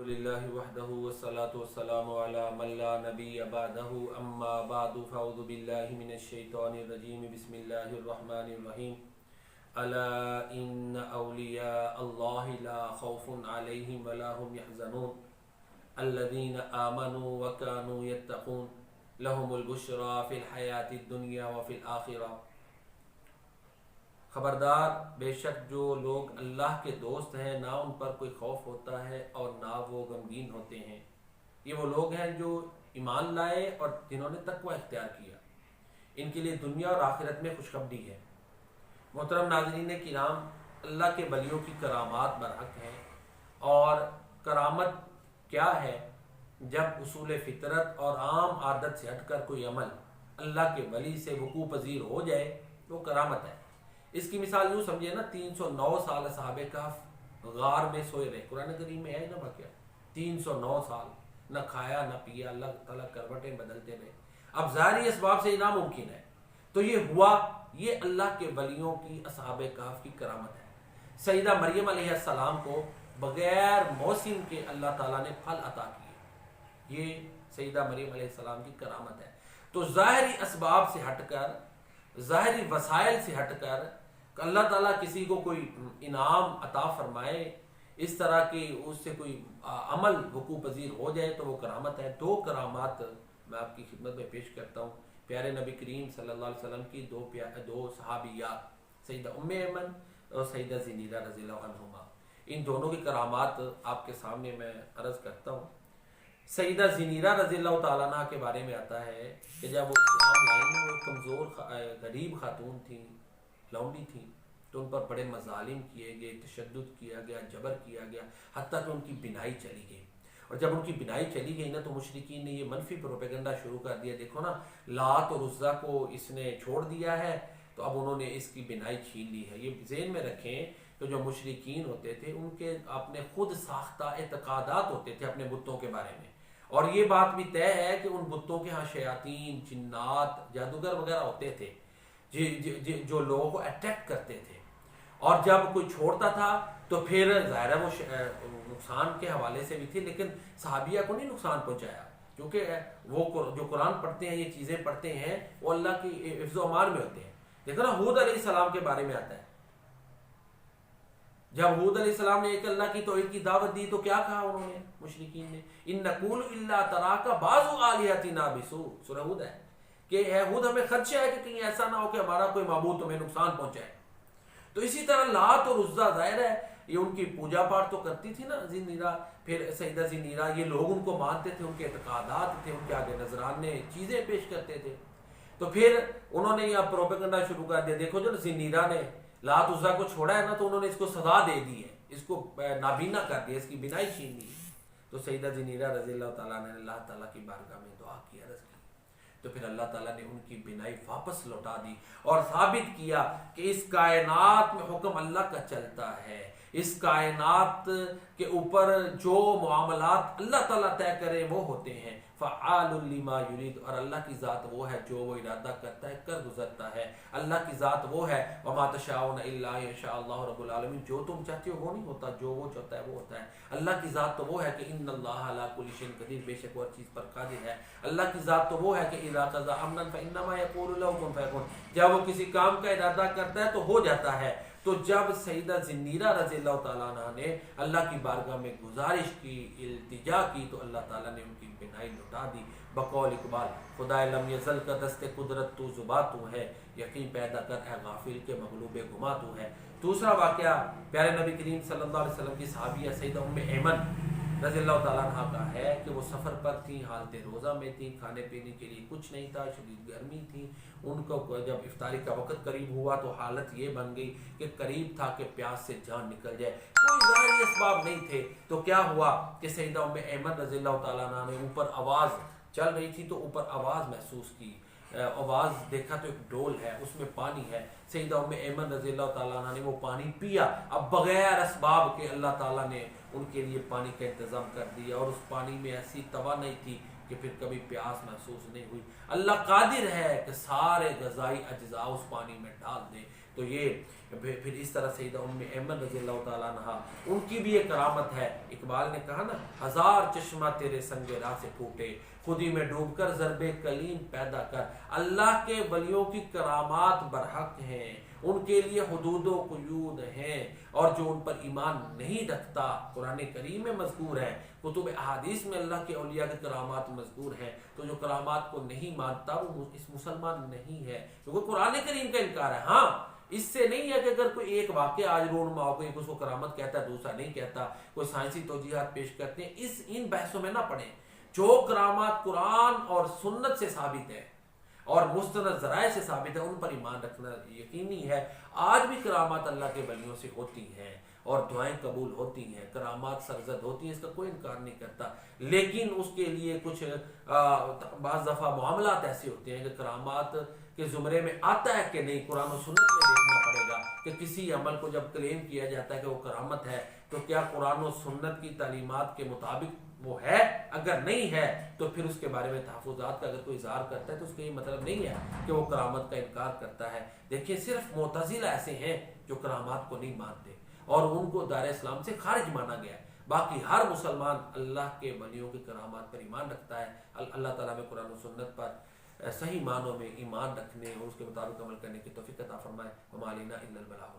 للہ وحدہ والصلاة والسلام علی من لا نبی بعدہ اما بعد فاعوذ باللہ من الشیطان الرجیم بسم اللہ الرحمن الرحیم الا ان اولیاء اللہ لا خوف علیہم ولا هم يحزنون الذین آمنوا وكانوا يتقون لهم البشرى فی الحیاة الدنیا وفی الآخرہ۔ خبردار، بے شک جو لوگ اللہ کے دوست ہیں نہ ان پر کوئی خوف ہوتا ہے اور نہ وہ غمگین ہوتے ہیں۔ یہ وہ لوگ ہیں جو ایمان لائے اور جنہوں نے تقوی اختیار کیا، ان کے لیے دنیا اور آخرت میں خوشخبری ہے۔ محترم ناظرین کرام، اللہ کے ولیوں کی کرامات برحق ہیں، اور کرامت کیا ہے؟ جب اصول فطرت اور عام عادت سے ہٹ کر کوئی عمل اللہ کے ولی سے وقوع پذیر ہو جائے تو کرامت ہے۔ اس کی مثال یوں سمجھے نا، 309 سال اصحاب کہف غار میں سوئے رہے، قرآن کریم میں ہے نا واقعہ، 309 سال نہ کھایا نہ پیا، اللہ تعالیٰ کروٹیں بدلتے رہے۔ اب ظاہری اسباب سے یہ ناممکن ہے، تو یہ ہوا، یہ اللہ کے ولیوں کی اصحاب کہف کی کرامت ہے۔ سیدہ مریم علیہ السلام کو بغیر موسم کے اللہ تعالیٰ نے پھل عطا کیے، یہ سیدہ مریم علیہ السلام کی کرامت ہے۔ تو ظاہری اسباب سے ہٹ کر، ظاہری وسائل سے ہٹ کر اللہ تعالیٰ کسی کو کوئی انعام عطا فرمائے، اس طرح کی اس سے کوئی عمل وقوع پذیر ہو جائے تو وہ کرامت ہے۔ دو کرامات میں آپ کی خدمت میں پیش کرتا ہوں، پیارے نبی کریم صلی اللہ علیہ وسلم کی دو صحابیات، سیدہ ام ایمن اور سیدہ زنیرہ رضی اللہ عنہما۔ ان دونوں کی کرامات آپ کے سامنے میں عرض کرتا ہوں۔ سیدہ زنیرہ رضی اللہ تعالیٰ عنہ کے بارے میں آتا ہے کہ جب وہ اسلام لائیں، وہ کمزور غریب خاتون تھیں، لونڈی تھیں، تو ان پر بڑے مظالم کیے گئے، تشدد کیا گیا، جبر کیا گیا، حتیٰ کہ ان کی بینائی چلی گئی۔ اور جب ان کی بینائی چلی گئی نا تو مشرکین نے یہ منفی پروپیگنڈا شروع کر دیا، دیکھو نا، لات اور عزیٰ کو اس نے چھوڑ دیا ہے تو اب انہوں نے اس کی بینائی چھین لی ہے۔ یہ ذہن میں رکھیں کہ جو مشرکین ہوتے تھے ان کے اپنے خود ساختہ اعتقادات ہوتے تھے اپنے بتوں کے بارے میں، اور یہ بات بھی طے ہے کہ ان بتوں کے ہاں شیاطین، جنات، جادوگر وغیرہ ہوتے تھے جو لوگوں کو اٹیک کرتے تھے، اور جب کوئی چھوڑتا تھا تو پھر ظاہر ہے وہ نقصان کے حوالے سے بھی تھی، لیکن صحابیہ کو نہیں نقصان پہنچایا، کیونکہ وہ جو قرآن پڑھتے ہیں، یہ چیزیں پڑھتے ہیں، وہ اللہ کی حفظ و امان میں ہوتے ہیں۔ دیکھو نا، ہود علیہ السلام کے بارے میں آتا ہے، جب ہود علیہ السلام نے ایک اللہ کی توحید کی دعوت دی تو کیا کہا انہوں نے، مشرکین نے، ان نقول الا تراک بعض آلہتنا بسوء، سورہ ہود ہے کہ اے ہود، ہمیں خدشہ ہے کہ کہیں ایسا نہ ہو کہ ہمارا کوئی معبود تمہیں نقصان پہنچائے۔ تو اسی طرح لات اور عزیٰ، ظاہر ہے یہ ان کی پوجا پاٹ تو کرتی تھی نا زنیرہ، پھر سیدہ زنیرہ، یہ لوگ ان کو مانتے تھے، ان کے اعتقادات تھے، ان کے آگے نذرانے چیزیں پیش کرتے تھے۔ تو پھر انہوں نے یہ پروپیگنڈا شروع کر دیا، دیکھو جو زنیرہ نے لات عزیٰ کو چھوڑا ہے نا تو انہوں نے اس کو سزا دے دی ہے، اس کو نابینا کر دیا، اس کی بینائی چھین لی۔ تو سیدہ زنیرہ رضی اللہ تعالیٰ نے اللہ تعالیٰ کی بارگاہ میں دعا کی، عرض کی، تو پھر اللہ تعالیٰ نے ان کی بینائی واپس لوٹا دی اور ثابت کیا کہ اس کائنات میں حکم اللہ کا چلتا ہے، اس کائنات کے اوپر جو معاملات اللہ تعالیٰ طے کرے وہ ہوتے ہیں، فعال لما یرید، اور اللہ کی ذات وہ ہے جو وہ ارادہ کرتا ہے کر گزرتا ہے۔ اللہ کی ذات وہ ہے وما تشاءون الا یشاء اللہ رب العالمین، جو تم چاہتے ہو وہ نہیں ہوتا، جو وہ چاہتا ہے وہ ہوتا ہے۔ اللہ کی ذات تو وہ ہے کہ ان اللہ علی کل شیء قدیر، بے شک وہ ہر چیز پر قادر ہے۔ اللہ کی ذات تو وہ ہے کہ اذا قضى امرا فانما يقول له كن فيكون، جب وہ کسی کام کا ارادہ کرتا ہے تو ہو جاتا ہے۔ تو جب سیدہ زنیرہ رضی اللہ تعالیٰ عنہ نے اللہ کی بارگاہ میں گزارش کی، التجا کی، تو اللہ تعالیٰ نے ان کی بینائی لوٹا دی۔ بقول اقبال، خدا لم یزل کا دست قدرت تو زباں تو ہے، یقین پیدا کر اے غافل کے مغلوب گما تو ہے۔ دوسرا واقعہ پیارے نبی کریم صلی اللہ علیہ وسلم کی صحابیہ سیدہ ام ایمن رضی اللہ تعالیٰ عنہ کا ہے کہ وہ سفر پر تھیں، حالت روزہ میں تھیں، کھانے پینے کے لیے کچھ نہیں تھا، شدید گرمی تھی۔ ان کو جب افطاری کا وقت قریب ہوا تو حالت یہ بن گئی کہ قریب تھا کہ پیاس سے جان نکل جائے، کوئی ظاہری اسباب نہیں تھے۔ تو کیا ہوا کہ سیدہ ام ایمن رضی اللہ تعالیٰ عنہ نے اوپر آواز چل رہی تھی تو اوپر آواز محسوس کی، آواز دیکھا تو ایک ڈول ہے، اس میں پانی ہے۔ سیدہ ام ایمن رضی اللہ تعالیٰ عنہ نے وہ پانی پیا، اب بغیر اسباب کے اللہ تعالیٰ نے ان کے لیے پانی کا انتظام کر دیا، اور اس پانی میں ایسی توانائی تھی کہ پھر کبھی پیاس محسوس نہیں ہوئی۔ اللہ قادر ہے کہ سارے غذائی اجزاء اس پانی میں ڈال دے، تو یہ پھر اس طرح سیدہ ام ایمن رضی اللہ تعالیٰ عنہ ان کی بھی ایک کرامت ہے. اقبال نے کہا نا، ہزار چشمہ تیرے سنگ راہ سے پھوٹے، خودی میں ڈوب کر ضرب کلیم پیدا کر. اللہ کے ولیوں کی کرامات برحق ہیں، ان کے لیے حدود و قیود ہیں، اور جو ان پر ایمان نہیں رکھتا، قرآن کریم میں مذکور ہے، کتب احادیث میں اللہ کے اولیاء کے کرامات مذکور ہیں، تو جو کرامات کو نہیں مانتا وہ اس مسلمان نہیں ہے، کیونکہ قرآن کریم کا انکار ہے. ہاں اس سے نہیں ہے کہ اگر کوئی ایک واقعہ آج رونما ہو، کوئی اس کو کرامت کہتا ہے دوسرا نہیں کہتا، کوئی سائنسی توجیحات پیش کرتے ہیں، ان بحثوں میں نہ پڑیں. جو کرامات قرآن اور سنت سے ثابت ہے اور مستند ذرائع سے ثابت ہے، ان پر ایمان رکھنا یقینی ہے. آج بھی کرامات اللہ کے ولیوں سے ہوتی ہیں اور دعائیں قبول ہوتی ہیں، کرامات سرزد ہوتی ہیں، اس کا کوئی انکار نہیں کرتا. لیکن اس کے لیے کچھ بعض دفعہ معاملات ایسے ہوتے ہیں کہ کرامات کے زمرے میں آتا ہے کہ نہیں، قرآن و سنت میں دیکھنا پڑے گا کہ کسی عمل کو جب کلیم کیا جاتا ہے کہ وہ کرامت ہے، تو کیا قرآن و سنت کی تعلیمات کے مطابق وہ ہے. اگر نہیں ہے تو پھر اس کے بارے میں تحفظات کا اگر کوئی اظہار کرتا ہے تو اس کا یہ مطلب نہیں ہے کہ وہ کرامت کا انکار کرتا ہے. دیکھیں صرف معتزلہ ایسے ہیں جو کرامات کو نہیں مانتے اور ان کو دار اسلام سے خارج مانا گیا ہے. باقی ہر مسلمان اللہ کے ولیوں کی کرامات پر ایمان رکھتا ہے. اللہ تعالیٰ میں قرآن و سنت پر صحیح معنوں میں ایمان رکھنے اور اس کے مطابق عمل کرنے کی توفیق عطا فرمائے. وما علینا الا البلاغ.